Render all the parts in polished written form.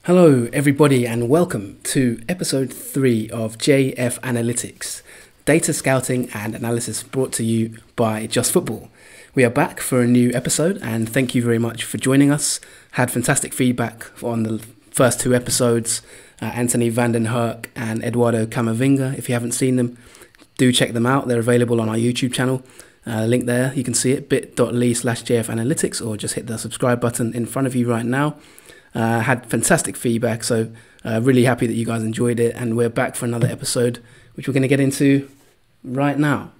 Hello everybody and welcome to episode 3 of JF Analytics, data scouting and analysis brought to you by Just Football. We are back for a new episode and thank you very much for joining us. Had fantastic feedback on the first 2 episodes, Anthony van den Herk and Eduardo Camavinga. If you haven't seen them, do check them out. They're available on our YouTube channel. Link there, you can see it, bit.ly/JF Analytics, or just hit the subscribe button in front of you right now. Had fantastic feedback, so really happy that you guys enjoyed it, and we're back for another episode which we're going to get into right now.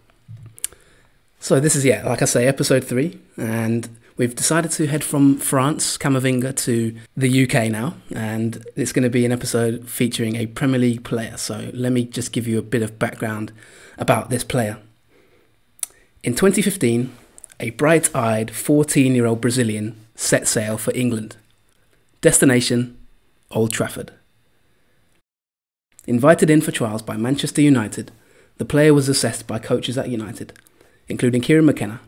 So this is, like I say, episode 3, and we've decided to head from France, Camavinga, to the UK now, and it's going to be an episode featuring a Premier League player. So let me just give you a bit of background about this player. In 2015, a bright-eyed 14-year-old Brazilian set sail for England. Destination, Old Trafford. Invited in for trials by Manchester United, the player was assessed by coaches at United, including Kieran McKenna,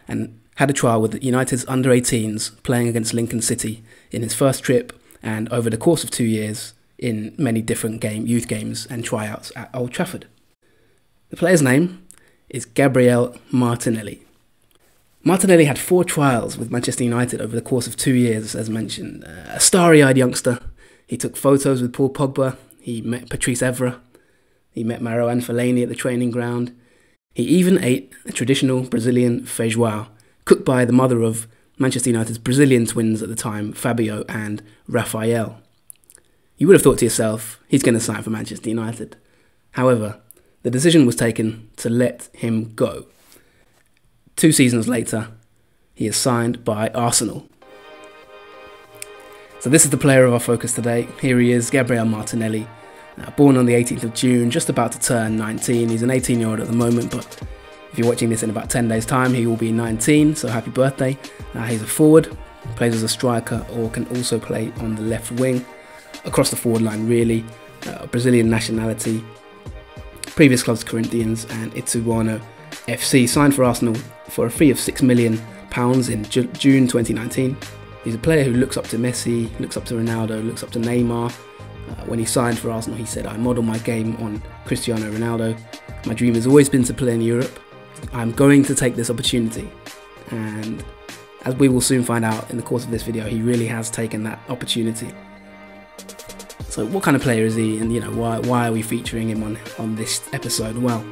and had a trial with United's under-18s playing against Lincoln City in his first trip and over the course of 2 years in many different youth games and tryouts at Old Trafford. The player's name is Gabriel Martinelli. Martinelli had 4 trials with Manchester United over the course of 2 years, as mentioned. A starry-eyed youngster. He took photos with Paul Pogba. He met Patrice Evra. He met Marouane Fellaini at the training ground. He even ate a traditional Brazilian feijoada, cooked by the mother of Manchester United's Brazilian twins at the time, Fabio and Rafael. You would have thought to yourself, he's going to sign for Manchester United. However, the decision was taken to let him go. 2 seasons later, he is signed by Arsenal. So this is the player of our focus today. Here he is, Gabriel Martinelli, born on the 18th of June, just about to turn 19. He's an 18-year-old at the moment, but if you're watching this in about 10 days' time, he will be 19, so happy birthday. He's a forward, plays as a striker, or can also play on the left wing, across the forward line really. Brazilian nationality, previous clubs Corinthians and Ituano FC, signed for Arsenal for a fee of £6 million in June 2019. He's a player who looks up to Messi, looks up to Ronaldo, looks up to Neymar. When he signed for Arsenal, he said, "I model my game on Cristiano Ronaldo. My dream has always been to play in Europe. I'm going to take this opportunity." And as we will soon find out in the course of this video, he really has taken that opportunity. So what kind of player is he, and why are we featuring him on this episode? Well,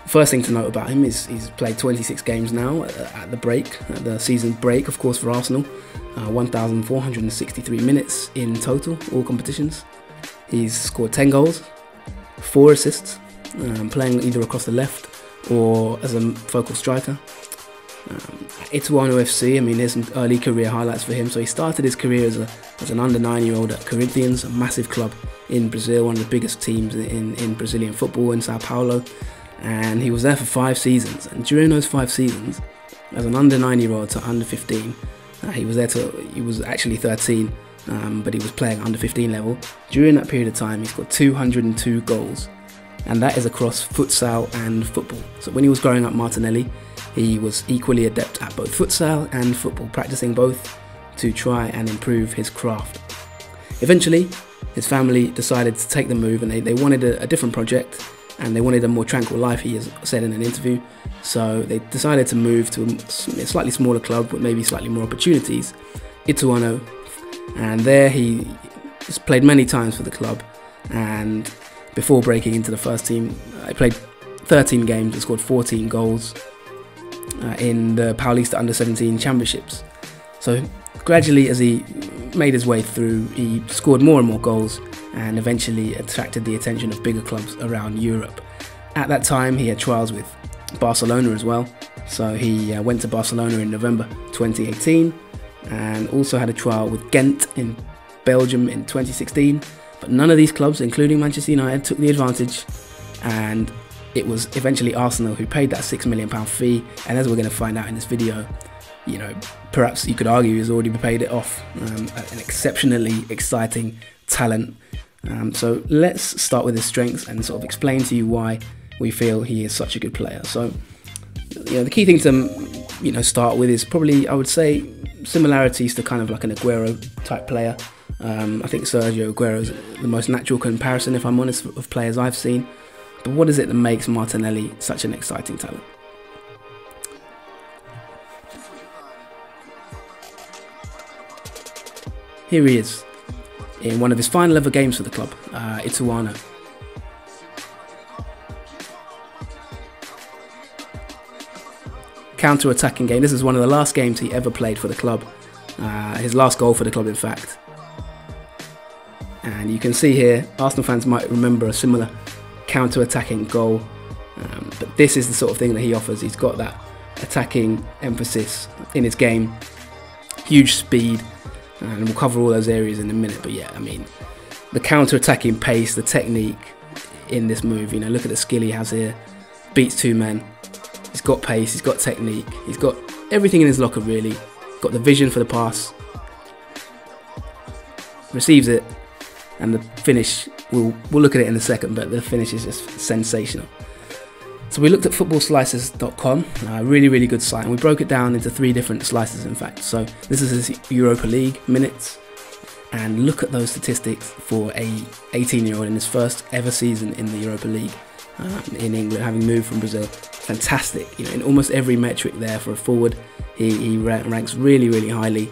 first thing to note about him is he's played 26 games now at the season break, of course, for Arsenal. 1,463 minutes in total, all competitions. He's scored 10 goals, 4 assists, playing either across the left or as a focal striker. Ituano FC, there's some early career highlights for him. So he started his career as an under 9-year-old at Corinthians, a massive club in Brazil, one of the biggest teams in Brazilian football in Sao Paulo. And he was there for 5 seasons, and during those 5 seasons, as an under 9-year-old to under 15, he was actually 13, but he was playing under 15 level. During that period of time, he scored 202 goals, and that is across futsal and football. So when he was growing up, Martinelli, he was equally adept at both futsal and football, practicing both to try and improve his craft. Eventually, his family decided to take the move, and they wanted a different project, and they wanted a more tranquil life, he has said in an interview. So they decided to move to a slightly smaller club with maybe slightly more opportunities, Ituano. And there he just played many times for the club. And before breaking into the first team, he played 13 games and scored 14 goals in the Paulista Under-17 Championships. So gradually, as he made his way through, he scored more and more goals, and eventually attracted the attention of bigger clubs around Europe. At that time, he had trials with Barcelona as well, so he went to Barcelona in November 2018, and also had a trial with Ghent in Belgium in 2016, but none of these clubs, including Manchester United, took the advantage, and it was eventually Arsenal who paid that £6 million fee, and as we're going to find out in this video, perhaps you could argue he's already paid it off. An exceptionally exciting talent. So let's start with his strengths and sort of explain to you why we feel he is such a good player. So, the key thing to start with is probably, I would say, similarities to kind of like an Aguero type player. I think Sergio Aguero is the most natural comparison, if I'm honest, of players I've seen. But what is it that makes Martinelli such an exciting talent? Here he is, in one of his final ever games for the club, Ituano. Counter-attacking game. This is one of the last games he ever played for the club. His last goal for the club, in fact. And you can see here, Arsenal fans might remember a similar counter-attacking goal. But this is the sort of thing that he offers. He's got that attacking emphasis in his game. Huge speed. And we'll cover all those areas in a minute. But yeah, I mean, the counter-attacking pace, the technique in this move. You know, look at the skill he has here. Beats two men. He's got pace, he's got technique, he's got everything in his locker really. Got the vision for the pass. Receives it, and the finish, we'll look at it in a second, but the finish is just sensational. So we looked at footballslices.com, a really good site, and we broke it down into 3 different slices in fact. So this is his Europa League minutes, and look at those statistics for a 18-year-old in his first ever season in the Europa League in England, having moved from Brazil. Fantastic, you know, in almost every metric there for a forward, he ranks really highly.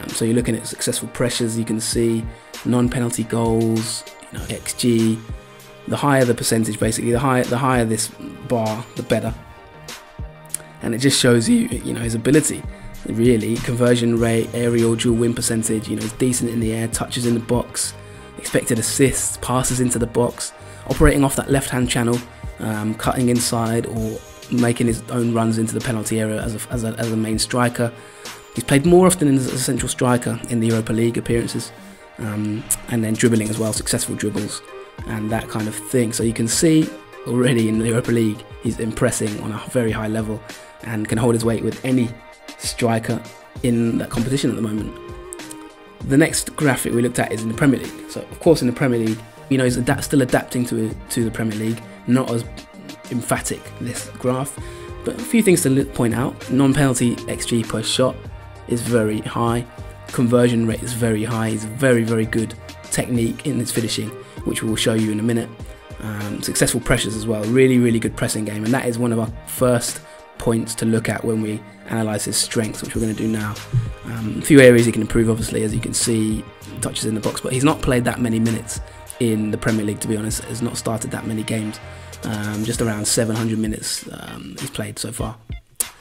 So you're looking at successful pressures, you can see non-penalty goals, you know, XG. The higher the percentage, basically, the higher this bar, the better. And it just shows you, you know, his ability. Really, conversion rate, aerial dual win percentage, you know, he's decent in the air, touches in the box, expected assists, passes into the box, operating off that left-hand channel, cutting inside or making his own runs into the penalty area as a main striker. He's played more often as a central striker in the Europa League appearances, and then dribbling as well, successful dribbles and that kind of thing. So you can see already in the Europa League he's impressing on a very high level and can hold his weight with any striker in that competition at the moment. The next graphic we looked at is in the Premier League. So of course in the Premier League, you know, he's still adapting to the Premier League, not as emphatic this graph, but a few things to point out. Non-penalty XG per shot is very high, conversion rate is very high, he's very good technique in his finishing, which we'll show you in a minute. Successful pressures as well, really good pressing game, and that is one of our first points to look at when we analyse his strengths, which we're going to do now. A few areas he can improve, obviously, as you can see, touches in the box, but he's not played that many minutes in the Premier League, to be honest. Has not started that many games, just around 700 minutes he's played so far,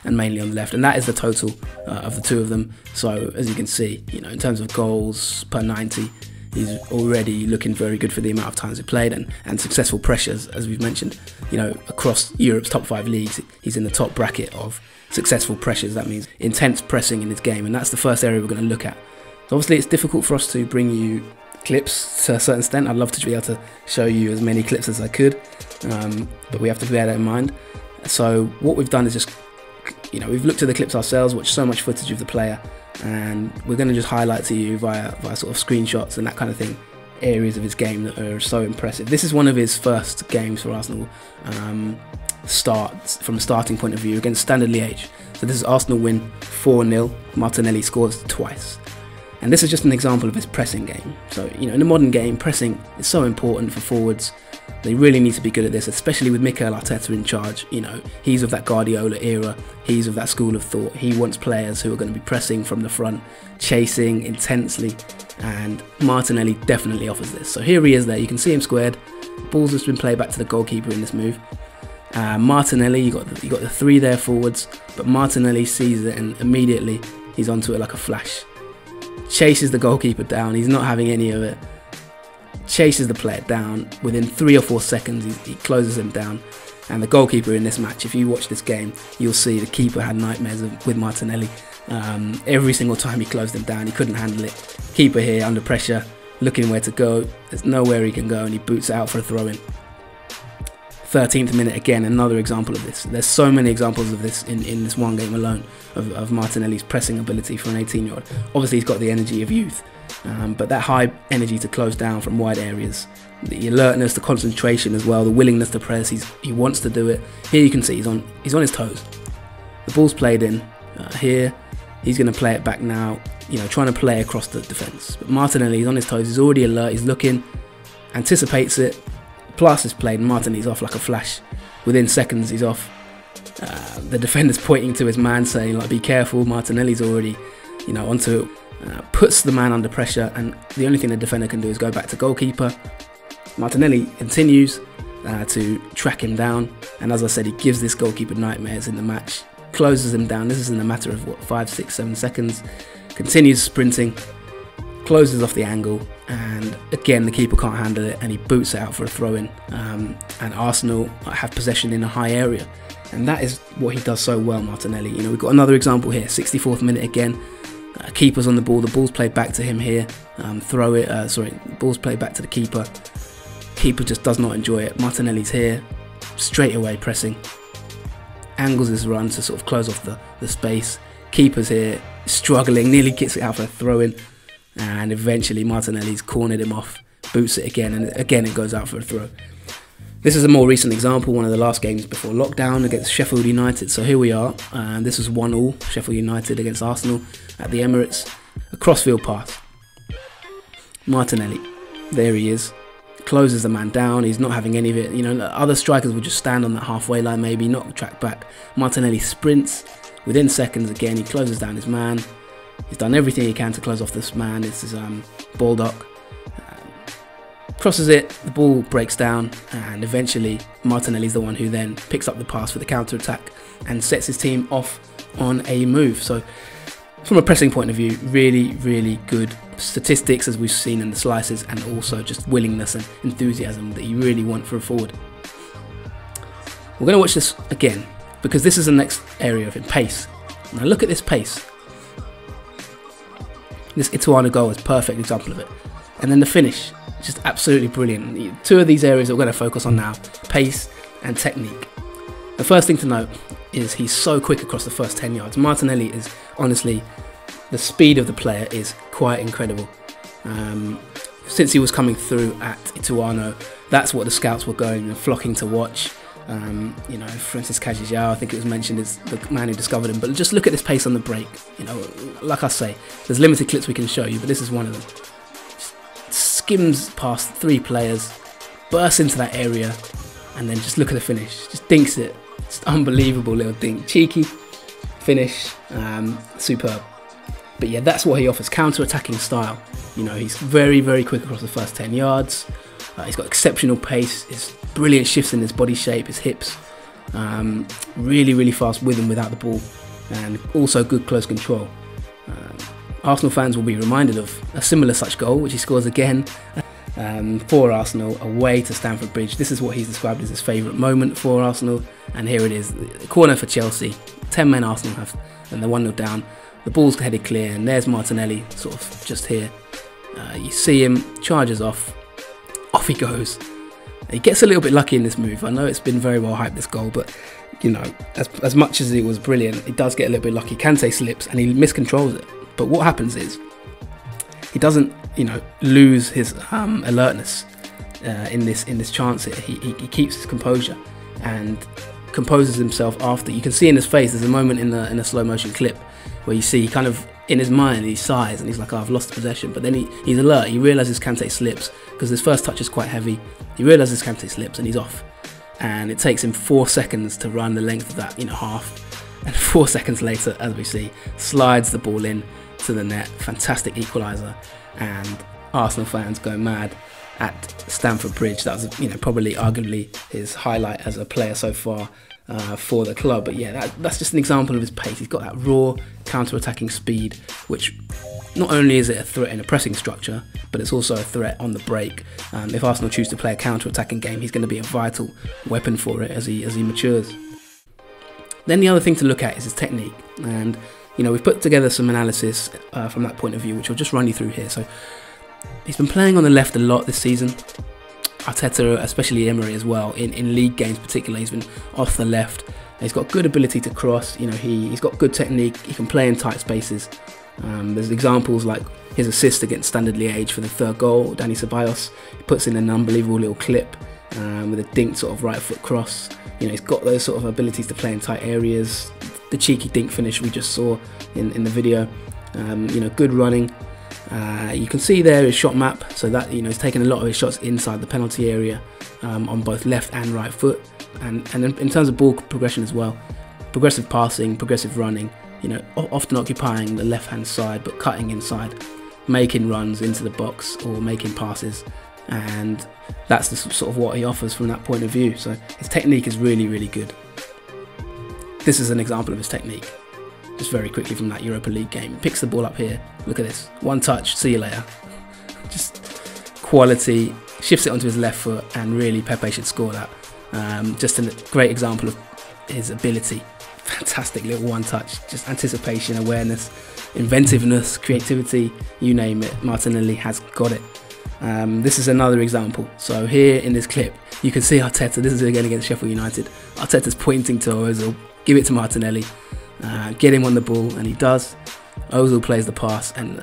and mainly on the left, and that is the total of the two of them. So as you can see, you know, in terms of goals per 90, he's already looking very good for the amount of times he played, and successful pressures, as we've mentioned. You know, across Europe's top 5 leagues, he's in the top bracket of successful pressures. That means intense pressing in his game, and that's the first area we're going to look at. So obviously it's difficult for us to bring you clips to a certain extent. I'd love to be able to show you as many clips as I could, but we have to bear that in mind. So what we've done is just, you know, we've looked at the clips ourselves, watched so much footage of the player, and we're going to just highlight to you via sort of screenshots and that kind of thing, areas of his game that are so impressive. This is one of his first games for Arsenal, from a starting point of view against Standard Liège. So this is Arsenal win 4-0, Martinelli scores twice. And this is just an example of his pressing game. So, you know, in a modern game, pressing is so important for forwards. They really need to be good at this, especially with Mikel Arteta in charge. You know, he's of that Guardiola era. He's of that school of thought. He wants players who are going to be pressing from the front, chasing intensely, and Martinelli definitely offers this. So here he is there. You can see him squared. Ball's just been played back to the goalkeeper in this move. Martinelli, you got the 3 there forwards, but Martinelli sees it and immediately he's onto it like a flash. Chases the goalkeeper down, he's not having any of it. Chases the player down, within 3 or 4 seconds he closes him down. And the goalkeeper in this match, if you watch this game, you'll see the keeper had nightmares with Martinelli. Every single time he closed him down, he couldn't handle it. Keeper here under pressure, looking where to go, there's nowhere he can go, and he boots it out for a throw-in. 13th minute, again, another example of this. There's so many examples of this in this one game alone, of Martinelli's pressing ability for an 18-year-old. Obviously he's got the energy of youth, but that high energy to close down from wide areas, the alertness, the concentration as well, the willingness to press, he wants to do it. Here you can see he's on his toes. The ball's played in, here he's going to play it back now. trying to play across the defence. But Martinelli is on his toes, he's already alert, he's looking, anticipates it, pass is played, and Martinelli's off like a flash. Within seconds, he's off. The defender's pointing to his man, saying, like, be careful. Martinelli's already, onto it. Puts the man under pressure, and the only thing the defender can do is go back to goalkeeper. Martinelli continues to track him down, and as I said, he gives this goalkeeper nightmares in the match. Closes him down. This is in a matter of 5, 6, 7 seconds. Continues sprinting, closes off the angle, and again the keeper can't handle it, and he boots it out for a throw-in. And Arsenal have possession in a high area, and that is what he does so well, Martinelli. We've got another example here. 64th minute again. Keeper's on the ball. The ball's played back to him here. Ball's played back to the keeper. Keeper just does not enjoy it. Martinelli's here, straight away pressing. Angles his run to sort of close off the space. Keeper's here, struggling, nearly gets it out for a throw-in, and eventually Martinelli's cornered him off, boots it again, and again it goes out for a throw. This is a more recent example, one of the last games before lockdown against Sheffield United. So here we are, and this was 1-1, Sheffield United against Arsenal at the Emirates. A crossfield pass. Martinelli, there he is, closes the man down. He's not having any of it. Other strikers would just stand on that halfway line, maybe not track back. Martinelli sprints. Within seconds, again, he closes down his man. He's done everything he can to close off this man. It's his Baldock. Crosses it, the ball breaks down, and eventually Martinelli's the one who then picks up the pass for the counter-attack and sets his team off on a move. So from a pressing point of view, really, really good statistics, as we've seen in the slices, and also just willingness and enthusiasm that you really want for a forward. We're going to watch this again, because this is the next area of it, pace. Now look at this pace. This Ituano goal is a perfect example of it. And then the finish, just absolutely brilliant. Two of these areas that we're going to focus on now, pace and technique. The first thing to note is he's so quick across the first 10 yards. Martinelli is, honestly, the speed of the player is quite incredible. Since he was coming through at Ituano, that's what the scouts were going and flocking to watch. Francis Cajijao, I think it was mentioned, is the man who discovered him. But just look at this pace on the break. Like I say, there's limited clips we can show you, but this is one of them. Skims past 3 players, bursts into that area, and then just look at the finish. Just dinks it. It's unbelievable little dink. Cheeky finish, superb. But yeah, that's what he offers, counter-attacking style. He's very, very quick across the first 10 yards. He's got exceptional pace, his brilliant shifts in his body shape, his hips. Really, really fast with and without the ball, and also good close control. Arsenal fans will be reminded of a similar such goal, which he scores again for Arsenal away to Stamford Bridge. This is what he's described as his favourite moment for Arsenal, and here it is. The corner for Chelsea. 10 men Arsenal have, and they're 1-0 down. The ball's headed clear, and there's Martinelli sort of just here. You see him, charges off he goes. He gets a little bit lucky in this move. I know it's been very well hyped, this goal, but as much as it was brilliant, it does get a little bit lucky. Kante slips and he miscontrols it. But what happens is he doesn't, lose his alertness in this chance here. He keeps his composure and composes himself after. You can see in his face, there's a moment in a slow motion clip where you see kind of in his mind he sighs and he's like, oh, I've lost possession. But then he's alert. He realises Kante slips because his first touch is quite heavy. He realises Kante slips and he's off. And it takes him 4 seconds to run the length of that, half. And 4 seconds later, as we see, slides the ball in to the net. Fantastic equaliser, and Arsenal fans go mad at Stamford Bridge. That was, probably arguably his highlight as a player so far for the club. But yeah, that's just an example of his pace. He's got that raw counter-attacking speed, which not only is it a threat in a pressing structure, but it's also a threat on the break. If Arsenal choose to play a counter-attacking game, he's going to be a vital weapon for it as he matures. Then the other thing to look at is his technique, and we've put together some analysis from that point of view, which I'll just run you through here. So he's been playing on the left a lot this season. Arteta, especially Emery as well, in league games particularly, he's been off the left. He's got good ability to cross. He's got good technique. He can play in tight spaces. There's examples like his assist against Standard Liège for the 3rd goal. Dani Ceballos, he puts in an unbelievable little clip with a dinked sort of right foot cross. He's got those sort of abilities to play in tight areas. The cheeky dink finish we just saw in the video. Good running. You can see there his shot map, so that he's taking a lot of his shots inside the penalty area on both left and right foot, and in terms of ball progression as well, progressive passing, progressive running, often occupying the left hand side but cutting inside, making runs into the box or making passes, and that's the sort of what he offers from that point of view. So his technique is really, really good. This is an example of his technique. Just very quickly from that Europa League game. Picks the ball up here. Look at this. One touch. See you later. Just quality. Shifts it onto his left foot, and really Pepe should score that. Just a great example of his ability. Fantastic little one touch. Just anticipation, awareness, inventiveness, creativity. You name it. Martinelli has got it. This is another example. So here in this clip, you can see Arteta. This is again against Sheffield United. Arteta's pointing to Ozil. Give it to Martinelli. Get him on the ball, and he does. Ozil plays the pass, and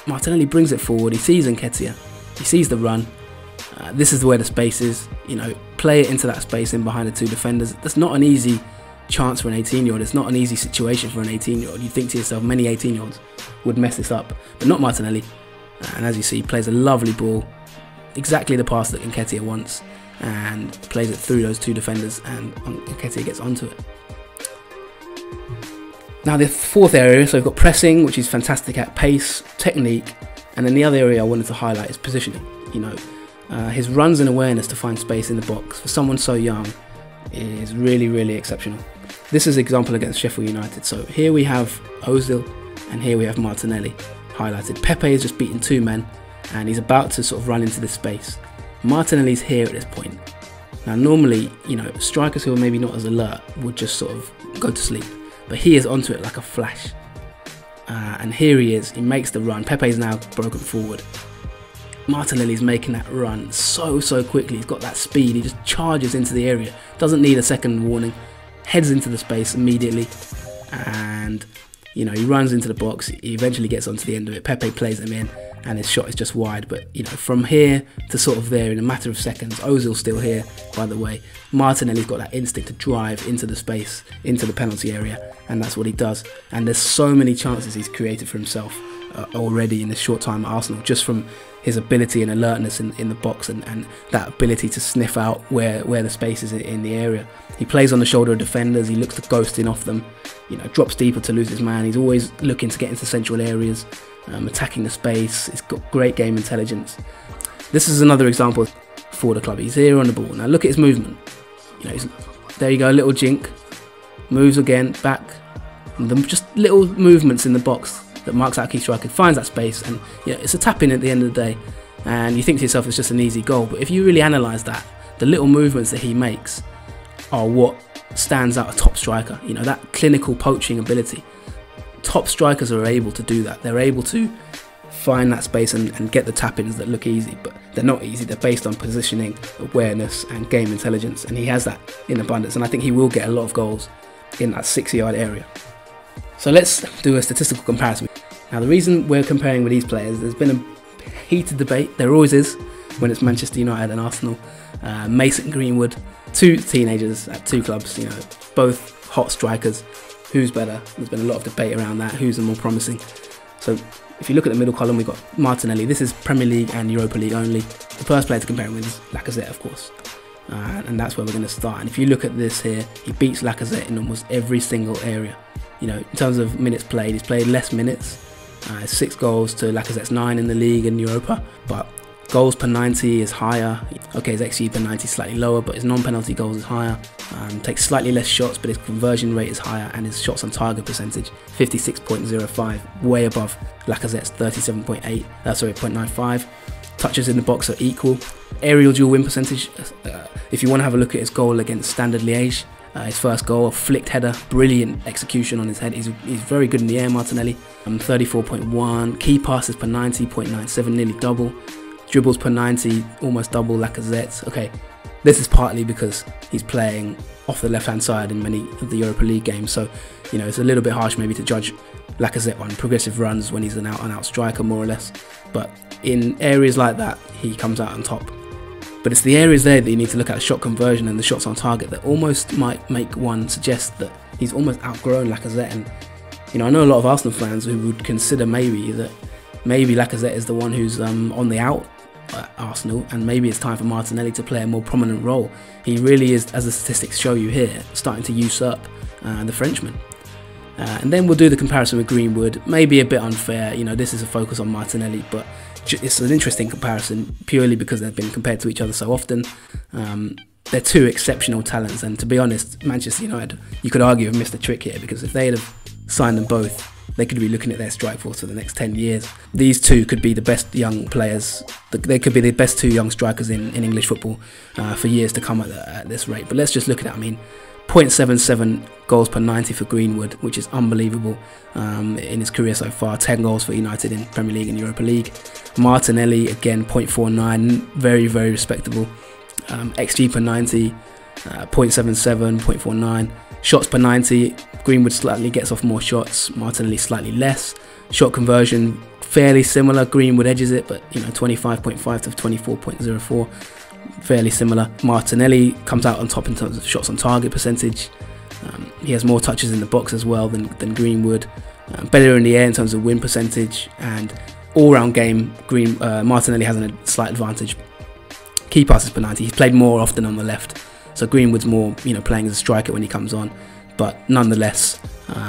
Martinelli brings it forward. He sees Nketiah, he sees the run. This is where the space is. Play it into that space in behind the two defenders. That's not an easy chance for an 18-year-old. It's not an easy situation for an 18-year-old. You think to yourself, many 18-year-olds would mess this up, but not Martinelli. And as you see, plays a lovely ball, exactly the pass that Nketiah wants, and plays it through those two defenders, and Nketiah gets onto it. Now the fourth area, so we've got pressing, which is fantastic at, pace, technique, and then the other area I wanted to highlight is positioning. His runs and awareness to find space in the box for someone so young is really, really exceptional. This is an example against Sheffield United. So here we have Ozil, and here we have Martinelli highlighted. Pepe has just beaten two men, and he's about to sort of run into this space. Martinelli's here at this point. Now normally, strikers who are maybe not as alert would just sort of go to sleep. But he is onto it like a flash. And here he is. He makes the run. Pepe's now broken forward. Martinelli's making that run so quickly. He's got that speed. He just charges into the area. Doesn't need a second warning. Heads into the space immediately. And, he runs into the box. He eventually gets onto the end of it. Pepe plays him in, and his shot is just wide. But, from here to sort of there in a matter of seconds. Ozil's still here, by the way. Martinelli's got that instinct to drive into the space, into the penalty area, and that's what he does. And there's so many chances he's created for himself already in this short time at Arsenal, just from his ability and alertness in the box, and that ability to sniff out where the space is in the area. He plays on the shoulder of defenders. He looks to ghost in off them, drops deeper to lose his man. He's always looking to get into central areas, attacking the space. He's got great game intelligence. This is another example for the club. He's here on the ball. Now look at his movement. There you go, a little jink, moves again, back, and just little movements in the box that marks out a key striker, finds that space, and it's a tap in at the end of the day. And you think to yourself it's just an easy goal, but if you really analyse that, the little movements that he makes are what stands out a top striker. That clinical poaching ability. Top strikers are able to do that. They're able to find that space and get the tap-ins that look easy, but they're not easy. They're based on positioning, awareness, and game intelligence, and he has that in abundance, and I think he will get a lot of goals in that 6-yard area. So let's do a statistical comparison. Now the reason we're comparing with these players, there's been a heated debate, there always is when it's Manchester United and Arsenal. Mason Greenwood, two teenagers at two clubs, both hot strikers. Who's better? There's been a lot of debate around that, who's the more promising. So if you look at the middle column, we've got Martinelli. This is Premier League and Europa League only. The first player to compare him with is Lacazette, of course. And that's where we're going to start. And if you look at this here, he beats Lacazette in almost every single area. In terms of minutes played, he's played less minutes. 6 goals to Lacazette's 9 in the league and Europa. But goals per 90 is higher. Okay, his XG per 90 is slightly lower, but his non-penalty goals is higher. Takes slightly less shots, but his conversion rate is higher, and his shots on target percentage 56.05, way above Lacazette's 0.95. Touches in the box are equal. Aerial dual win percentage. If you want to have a look at his goal against Standard Liège, his first goal, a flicked header, brilliant execution on his head. He's very good in the air, Martinelli. 34.1. Key passes per 90, 0.97, nearly double. Dribbles per 90, almost double Lacazette's. Okay, this is partly because he's playing off the left-hand side in many of the Europa League games, so it's a little bit harsh maybe to judge Lacazette on progressive runs when he's an out-and-out striker, more or less. But in areas like that, he comes out on top. But it's the areas there that you need to look at, shot conversion and the shots on target, that almost might make one suggest that he's almost outgrown Lacazette. And You know, I know a lot of Arsenal fans who would consider maybe Lacazette is the one who's on the out at Arsenal, and maybe it's time for Martinelli to play a more prominent role. He really is, as the statistics show you here, starting to usurp the Frenchman. And then we'll do the comparison with Greenwood. Maybe a bit unfair, you know, this is a focus on Martinelli, but it's an interesting comparison purely because they've been compared to each other so often. They're two exceptional talents, and to be honest, Manchester United, you could argue, have missed a trick here, because if they'd have signed them both, they could be looking at their strike force for the next 10 years. These two could be the best young players, they could be the best two young strikers in English football for years to come at this rate. But let's just look at it. I mean, 0.77 goals per 90 for Greenwood, which is unbelievable in his career so far. 10 goals for United in Premier League and Europa League. Martinelli, again, 0.49, very, very respectable. XG per 90, 0.77, 0.49. Shots per 90, Greenwood slightly gets off more shots, Martinelli slightly less. Shot conversion, fairly similar. Greenwood edges it, but you know, 25.5 to 24.04. Fairly similar. Martinelli comes out on top in terms of shots on target percentage. He has more touches in the box as well than Greenwood. Better in the air in terms of win percentage, and all-round game, Martinelli has a slight advantage. Key passes per 90. He's played more often on the left, so Greenwood's more, you know, playing as a striker when he comes on. But nonetheless,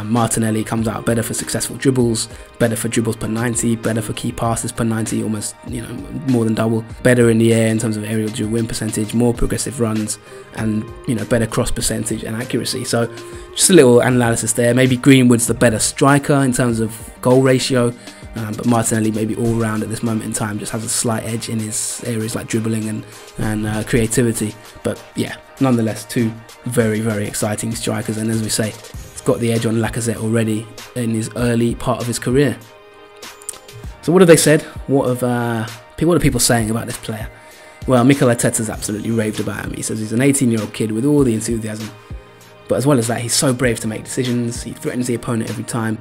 Martinelli comes out better for successful dribbles, better for dribbles per 90, better for key passes per 90, almost, you know, more than double. Better in the air in terms of aerial duel win percentage, more progressive runs, and, you know, better cross percentage and accuracy. So just a little analysis there. Maybe Greenwood's the better striker in terms of goal ratio, but Martinelli, maybe all round at this moment in time, just has a slight edge in his areas like dribbling and creativity. But yeah, nonetheless, two very, very exciting strikers, and as we say, he's got the edge on Lacazette already in his early part of his career. So what have they said? What are people saying about this player? Well, Mikel Arteta's absolutely raved about him. He says he's an 18-year-old kid with all the enthusiasm, but as well as that, he's so brave to make decisions. He threatens the opponent every time.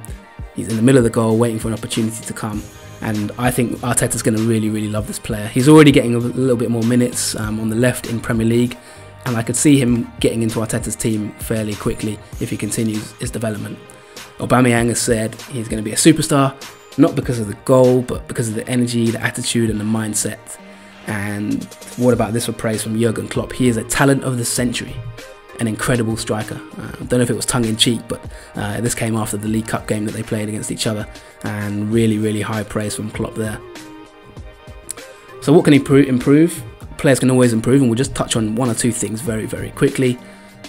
He's in the middle of the goal waiting for an opportunity to come, and I think Arteta's going to really, really love this player. He's already getting a little bit more minutes on the left in Premier League, and I could see him getting into Arteta's team fairly quickly if he continues his development. Aubameyang has said he's going to be a superstar, not because of the goal, but because of the energy, the attitude and the mindset. And what about this for praise from Jurgen Klopp? He is a talent of the century, an incredible striker. I don't know if it was tongue-in-cheek, but this came after the League Cup game that they played against each other, and really, really high praise from Klopp there. So what can he improve? Players can always improve, and we'll just touch on one or two things very, very quickly.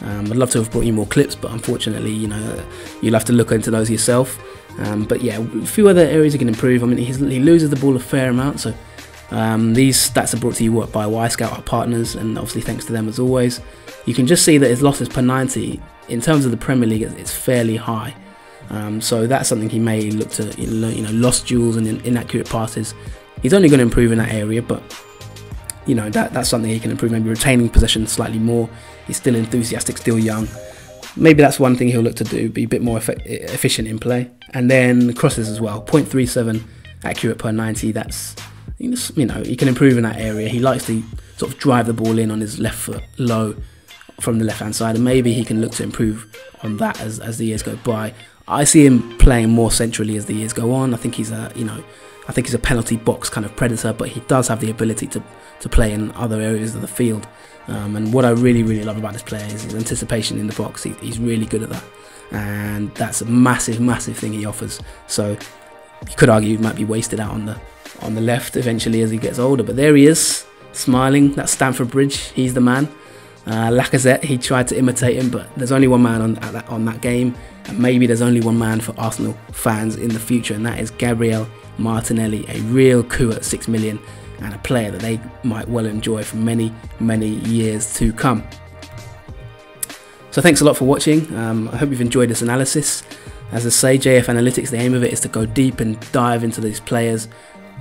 I'd love to have brought you more clips, but unfortunately, you know, you'll have to look into those yourself. But yeah, a few other areas he can improve. I mean, he loses the ball a fair amount, so these stats are brought to you by Y-Scout, our partners, and obviously thanks to them as always. You can just see that his losses per 90, in terms of the Premier League, it's fairly high. So that's something he may look to, you know, lost duels and inaccurate passes. He's only going to improve in that area, but you know, that's something he can improve. Maybe retaining possession slightly more. He's still enthusiastic, still young. Maybe that's one thing he'll look to do, be a bit more efficient in play. And then crosses as well, 0.37 accurate per 90. That's, you know, he can improve in that area. He likes to sort of drive the ball in on his left foot low from the left hand side, and maybe he can look to improve on that as the years go by. I see him playing more centrally as the years go on. I think he's a, you know, I think he's a penalty box kind of predator, but he does have the ability to play in other areas of the field. And what I really, really love about this player is his anticipation in the box. He's really good at that, and that's a massive, massive thing he offers. So you could argue he might be wasted out on the left eventually as he gets older, but there he is, smiling. That's Stamford Bridge. He's the man. Lacazette, he tried to imitate him, but there's only one man on that game, and maybe there's only one man for Arsenal fans in the future, and that is Gabriel Martinelli, a real coup at 6 million, and a player that they might well enjoy for many, many years to come. So thanks a lot for watching. I hope you've enjoyed this analysis. As I say, JF Analytics, the aim of it is to go deep and dive into these players,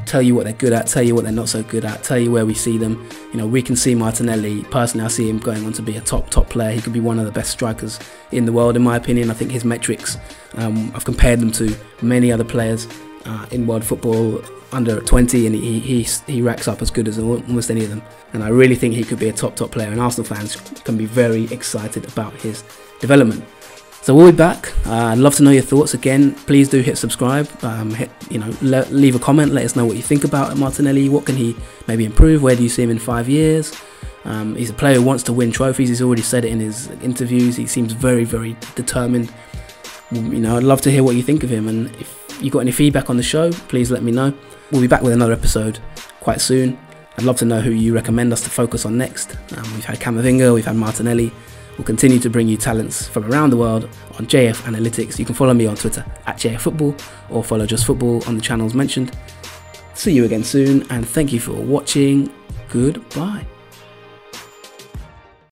tell you what they're good at, tell you what they're not so good at, tell you where we see them. You know, we can see Martinelli, personally I see him going on to be a top player. He could be one of the best strikers in the world in my opinion. I think his metrics, I've compared them to many other players in world football under 20, and he racks up as good as almost any of them. And I really think he could be a top player, and Arsenal fans can be very excited about his development. So we'll be back. I'd love to know your thoughts. Again, please do hit subscribe. Leave a comment. Let us know what you think about Martinelli. What can he maybe improve? Where do you see him in 5 years? He's a player who wants to win trophies. He's already said it in his interviews. He seems very, very determined. I'd love to hear what you think of him. And if you got any feedback on the show, please let me know. We'll be back with another episode quite soon. I'd love to know who you recommend us to focus on next. We've had Camavinga, we've had Martinelli. We'll continue to bring you talents from around the world on JF Analytics. You can follow me on Twitter at JF Football or follow Just Football on the channels mentioned. See you again soon, and thank you for watching. Goodbye.